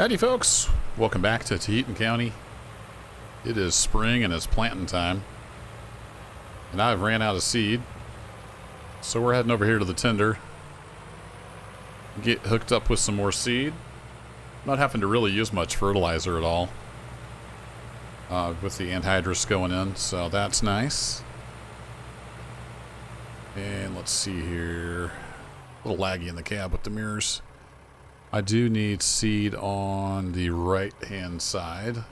Howdy folks, welcome back to Taheton County. It is spring and it's planting time. And I've ran out of seed. So we're heading over here to the tender. Get hooked up with some more seed. Not having to really use much fertilizer at all. With the anhydrous going in, so that's nice. And let's see here. A little laggy in the cab with the mirrors. I do need seed on the right-hand side.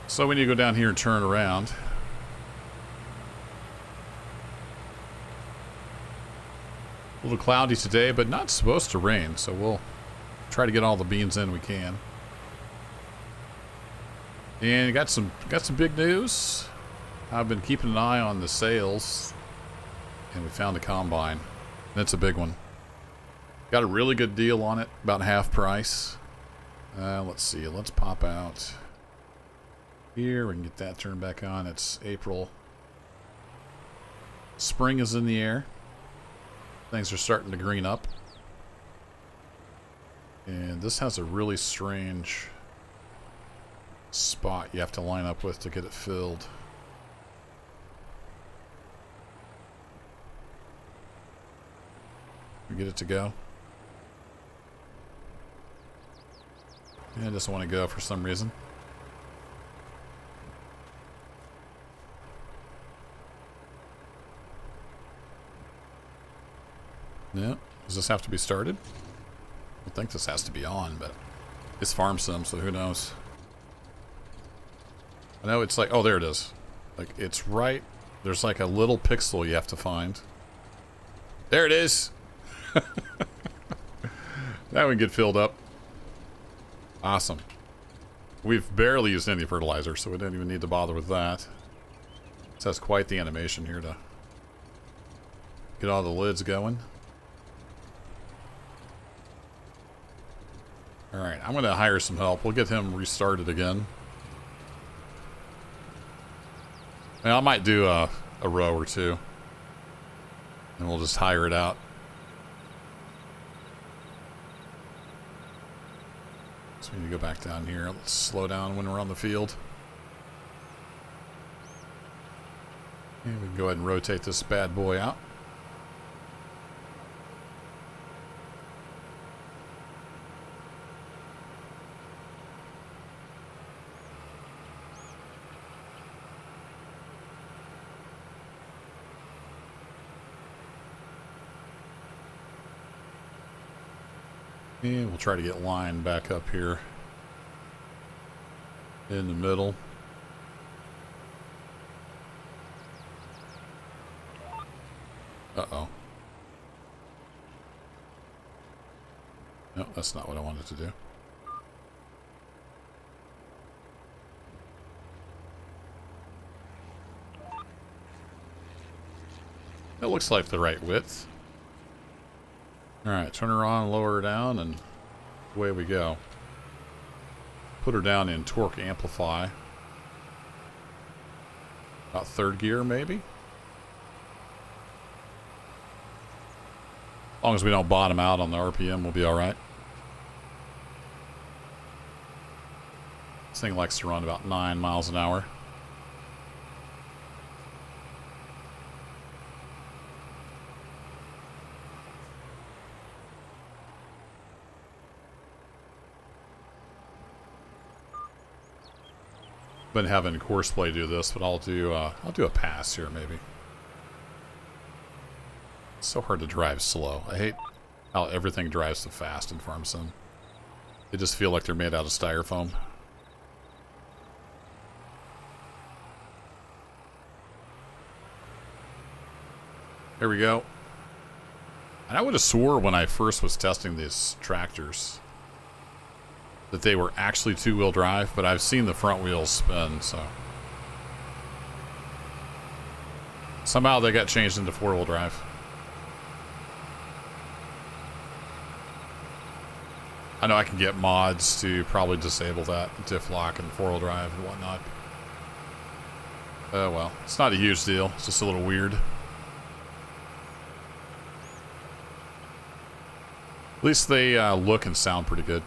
So we need to go down here and turn around. A little cloudy today, but not supposed to rain, so we'll try to get all the beans in we can. And got some big news. I've been keeping an eye on the sales, and we found a combine. That's a big one. Got a really good deal on it, about half price. Let's see, let's pop out here. We can get that turned back on. It's April. Spring is in the air. Things are starting to green up. And this has a really strange spot you have to line up with to get it filled. We get it to go. Yeah, it doesn't want to go for some reason. Yeah. Does this have to be started? I don't think this has to be on, but it's farm sim, so who knows? I know it's like, oh, there it is. Like, it's right. There's like a little pixel you have to find. There it is. Now we can get filled up. Awesome. We've barely used any fertilizer, so we didn't even need to bother with that. This has quite the animation here to get all the lids going. Alright, I'm going to hire some help. We'll get him restarted again. And I might do a row or two. And we'll just hire it out. So we need to go back down here. Let's slow down when we're on the field. And we can go ahead and rotate this bad boy out. And we'll try to get line back up here in the middle. Uh-oh. No, that's not what I wanted to do. That looks like the right width. Alright, turn her on, lower her down, and away we go. Put her down in torque amplify. About third gear, maybe? As long as we don't bottom out on the RPM, we'll be alright. This thing likes to run about 9 miles an hour. Been having Courseplay do this, but I'll do a pass here maybe. It's so hard to drive slow. I hate how everything drives so fast in Farm Sim. They just feel like they're made out of styrofoam. There we go. And I would have swore when I first was testing these tractors that they were actually two-wheel drive, but I've seen the front wheels spin, so somehow they got changed into four-wheel drive. I know I can get mods to probably disable that diff lock and four-wheel drive and whatnot. Well, it's not a huge deal. It's just a little weird. At least they look and sound pretty good.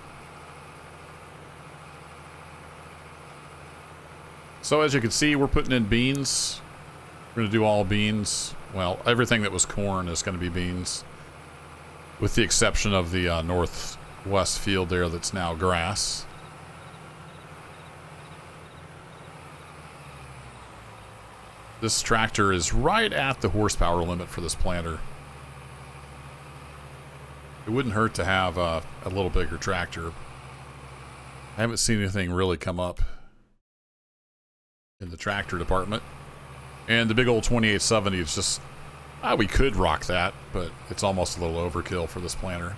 So as you can see, we're putting in beans. We're going to do all beans. Well, everything that was corn is going to be beans, with the exception of the northwest field there that's now grass. This tractor is right at the horsepower limit for this planter. It wouldn't hurt to have a little bigger tractor. I haven't seen anything really come up in the tractor department. And the big old 2870 is just, we could rock that, but it's almost a little overkill for this planter.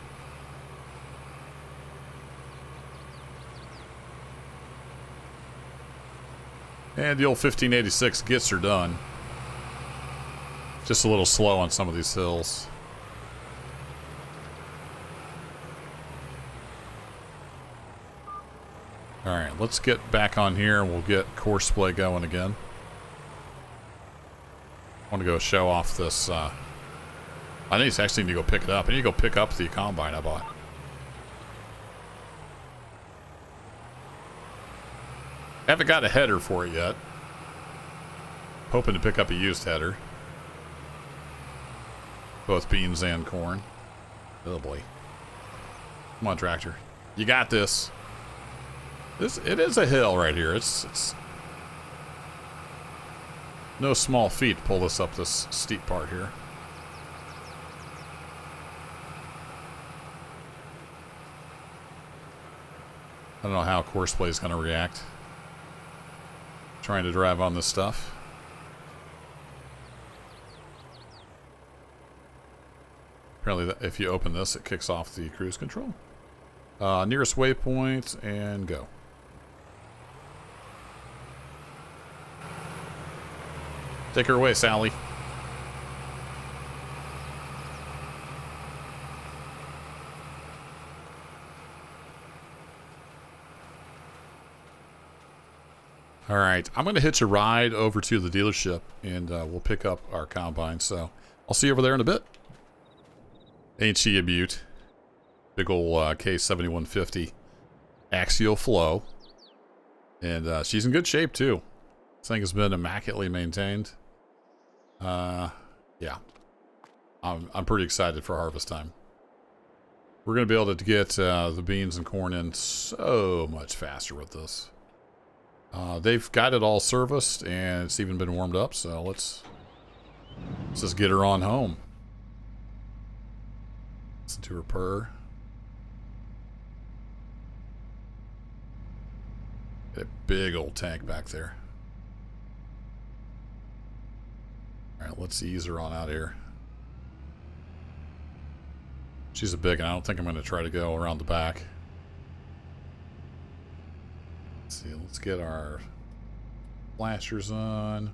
And the old 1586 gets her done. Just a little slow on some of these hills. Alright, let's get back on here and we'll get course play going again. I want to go show off this. I actually need to go pick it up. I need to go pick up the combine I bought. I haven't got a header for it yet. Hoping to pick up a used header. Both beans and corn. Oh boy. Come on, tractor. You got this. It is a hill right here. It's no small feat to pull this up this steep part here. I don't know how Courseplay is going to react. Trying to drive on this stuff. Apparently, if you open this, it kicks off the cruise control. Nearest waypoint, and go. Take her away, Sally. All right, I'm going to hitch a ride over to the dealership, and we'll pick up our combine. So I'll see you over there in a bit. Ain't she a beaut? Big old K7150 axial flow. And she's in good shape, too. This thing has been immaculately maintained. Yeah. I'm pretty excited for harvest time. We're going to be able to get the beans and corn in so much faster with this. They've got it all serviced, and it's even been warmed up, so let's just get her on home. Listen to her purr. Got a big old tank back there. Alright, let's ease her on out here. She's a big one. I don't think I'm going to try to go around the back. Let's see, let's get our flashers on.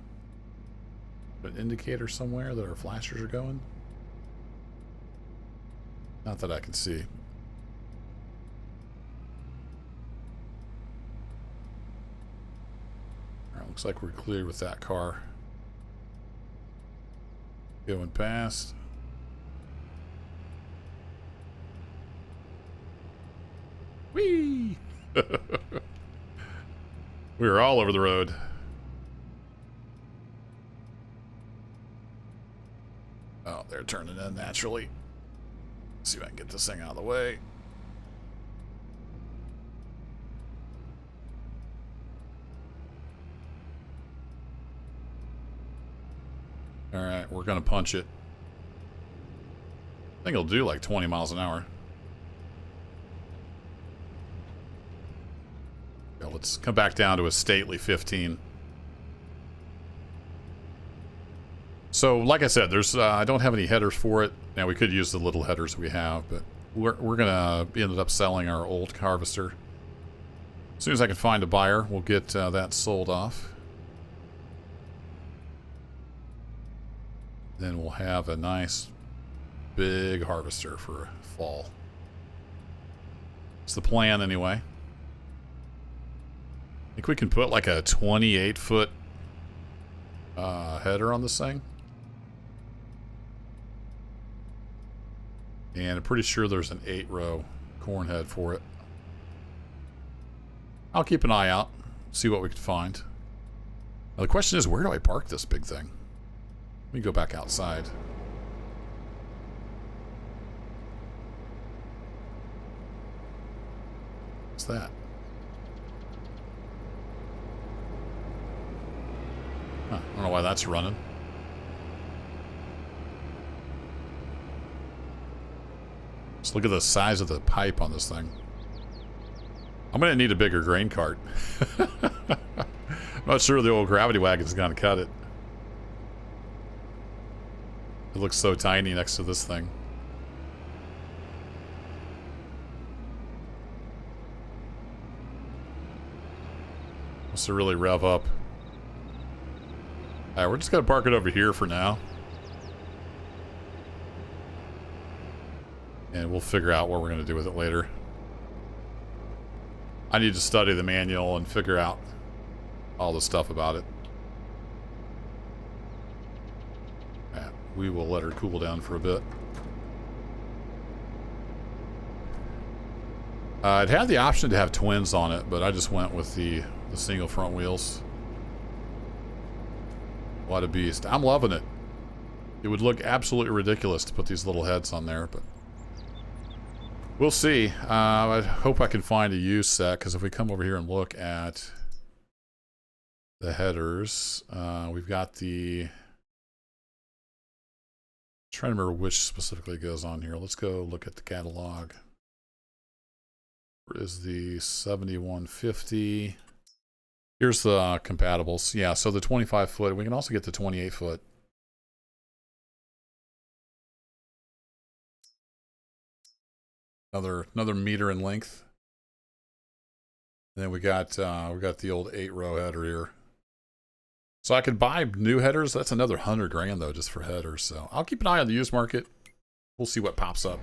An indicator somewhere that our flashers are going. Not that I can see. Alright, looks like we're clear with that car. Going past. Whee! We were all over the road. Oh, they're turning in naturally. Let's see if I can get this thing out of the way. Alright, we're gonna punch it. I think it'll do like 20 miles an hour. Yeah, let's come back down to a stately 15. So, like I said, there's I don't have any headers for it. Now, we could use the little headers we have, but we're gonna end up selling our old harvester. As soon as I can find a buyer, we'll get that sold off. Then we'll have a nice big harvester for fall. It's the plan anyway. I think we can put like a 28-foot header on this thing. And I'm pretty sure there's an 8-row corn head for it. I'll keep an eye out, see what we can find. Now the question is, where do I park this big thing? Let me go back outside. What's that? Huh, I don't know why that's running. Just look at the size of the pipe on this thing. I'm going to need a bigger grain cart. I'm not sure the old gravity wagon's going to cut it. It looks so tiny next to this thing. Must have really rev up. Alright, we're just going to park it over here for now. And we'll figure out what we're going to do with it later. I need to study the manual and figure out all the stuff about it. Yeah, we will let her cool down for a bit. It had the option to have twins on it, but I just went with the single front wheels. What a beast. I'm loving it. It would look absolutely ridiculous to put these little heads on there, but we'll see. I hope I can find a used set, because if we come over here and look at the headers, we've got the... I'm trying to remember which specifically goes on here. Let's go look at the catalog. Where is the 7150? Here's the compatibles. Yeah, so the 25 foot. We can also get the 28 foot. Another meter in length. And then we got the old 8-row header here. So I could buy new headers. That's another $100,000 though, just for headers. So I'll keep an eye on the used market. We'll see what pops up.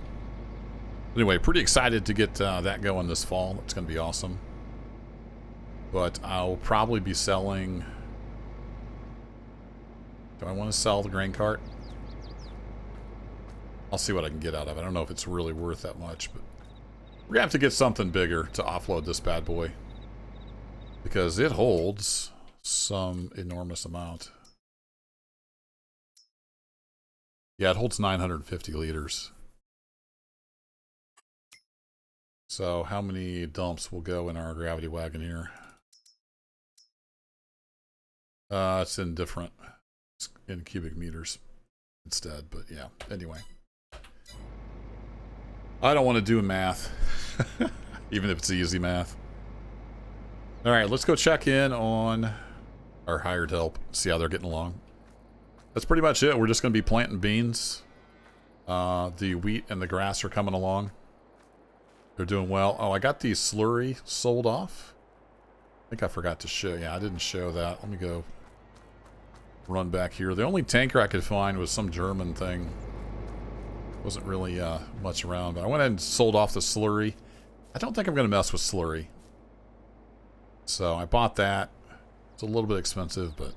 Anyway, pretty excited to get that going this fall. It's going to be awesome. But I'll probably be selling... Do I want to sell the grain cart? I'll see what I can get out of it. I don't know if it's really worth that much, but we're going to have to get something bigger to offload this bad boy, because it holds some enormous amount. Yeah, it holds 950 liters. So how many dumps will go in our gravity wagon here? It's in different, it's in cubic meters instead, but yeah, anyway. I don't want to do math, even if it's easy math. All right, let's go check in on our hired help, see how they're getting along. That's pretty much it. We're just going to be planting beans. The wheat and the grass are coming along. They're doing well. Oh, I got the slurry sold off. I think I forgot to show. Yeah, I didn't show that. Let me go run back here. The only tanker I could find was some German thing. Wasn't really much around, but I went ahead and sold off the slurry. I don't think I'm going to mess with slurry. So I bought that. It's a little bit expensive, but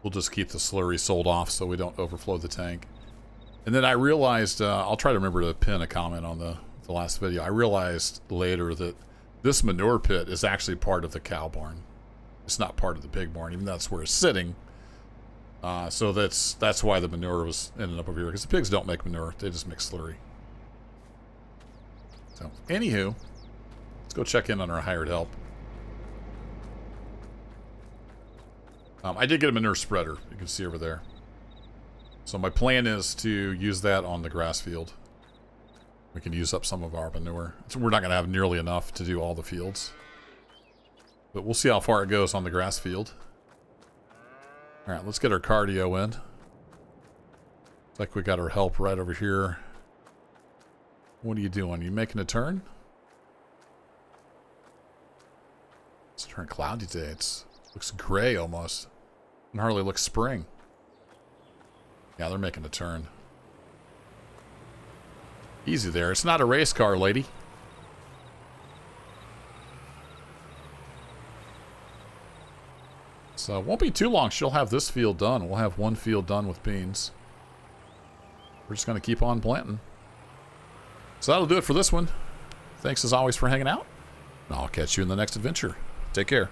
we'll just keep the slurry sold off so we don't overflow the tank. And then I realized, I'll try to remember to pin a comment on the last video. I realized later that this manure pit is actually part of the cow barn. It's not part of the pig barn, even though that's where it's sitting. So that's why the manure was ending up over here, because the pigs don't make manure, they just make slurry. So, anywho, let's go check in on our hired help. I did get a manure spreader, you can see over there. So my plan is to use that on the grass field. We can use up some of our manure. So we're not going to have nearly enough to do all the fields, but we'll see how far it goes on the grass field. All right, let's get our cardio in. Looks like we got our help right over here. What are you doing? You making a turn? It's turning cloudy today. It looks gray almost. It hardly looks spring. Yeah, they're making a turn. Easy there. It's not a race car, lady. So it won't be too long. She'll have this field done. We'll have one field done with beans. we're just going to keep on planting. So that'll do it for this one. Thanks as always for hanging out. I'll catch you in the next adventure. Take care.